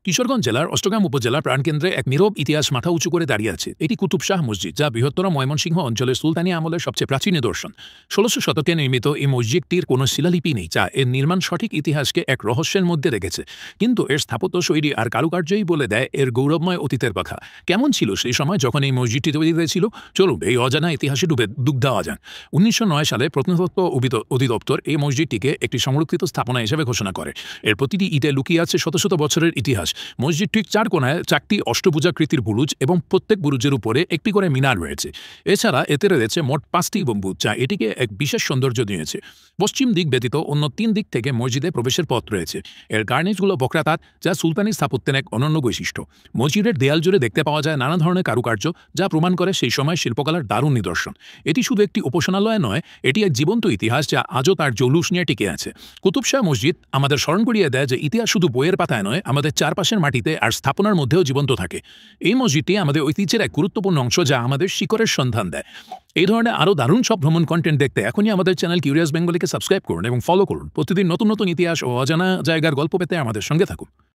কিশোরগঞ্জ জেলার অষ্টগ্রাম উপজেলার প্রাণকেন্দ্রে এক নীরব ইতিহাস মাথা উঁচু করে দাঁড়িয়ে আছে। এটি কুতুব শাহ মসজিদ, যা বৃহত্তর ময়মনসিংহ অঞ্চলের সুলতানি আমলের সবচেয়ে প্রাচীন নিদর্শন। ১৬০০ শতকে নির্মিত এই মসজিদটির কোনো শিলালিপি নেই, যা এর নির্মাণ সঠিক ইতিহাসকে এক রহস্যের মধ্যে রেখেছে। কিন্তু এর স্থাপত্য শৈলী আর কারুকার্যই বলে দেয় এর গৌরবময় অতীতের কথা। কেমন ছিল সেই সময় যখন এই মসজিদটি তৈরি হয়েছিল? চলুন এই অজানা ইতিহাসে ডুবে ডুব দেওয়া যান। ১৯০৯ সালে প্রত্নতত্ত্ব অধিদপ্তর এই মসজিদটিকে একটি সংরক্ষিত স্থাপনা হিসেবে ঘোষণা করে। এর প্রতিটি ইটে লুকিয়ে আছে শত শত বছরের ইতিহাস। মসজিদটির চার কোণায় ৪টি অষ্টভুজাকৃতির বুরুজ এবং প্রত্যেক বুরুজের উপরে একটি করে মিনার রয়েছে। এছাড়া এতে রয়েছে মোট ৫টি গম্বুজ, যা এটিকে এক বিশেষ সৌন্দর্য দিয়েছে। পশ্চিম দিক ব্যতীত অন্য ৩ দিক থেকে মসজিদে প্রবেশের পথ রয়েছে। এর কার্নিশগুলো বক্রাকার, যা সুলতানি স্থাপত্যের এক অনন্য বৈশিষ্ট্য। মসজিদের দেয়াল জুড়ে দেখতে পাওয়া যায় নানা ধরনের কারুকার্য, যা প্রমাণ করে সেই সময় শিল্পকলার দারুণ নিদর্শন। এটি শুধু একটি উপাসনালয় নয়, এটি এক জীবন্ত ইতিহাস, যা আজও তার জৌলুস নিয়ে টিকে আছে। কুতুব শাহ মসজিদ আমাদের স্মরণ করিয়ে দেয় যে ইতিহাস শুধু বইয়ের পাতায় নয়, আমাদের চারপাশের মাটিতে আর স্থাপনার মধ্যেও জীবন্ত থাকে। এই মসজিদটি আমাদের ঐতিহ্যের এক গুরুত্বপূর্ণ অংশ, যা আমাদের শিকড়ের সন্ধান দেয়। এই ধরনের আরও দারুণ সব ভ্রমণ কন্টেন্ট দেখতে এখনই আমাদের চ্যানেল কিউরিয়াস বেঙ্গলিকে সাবস্ক্রাইব করুন এবং ফলো করুন। প্রতিদিন নতুন নতুন ইতিহাস ও অজানা জায়গার গল্প পেতে আমাদের সঙ্গে থাকুন।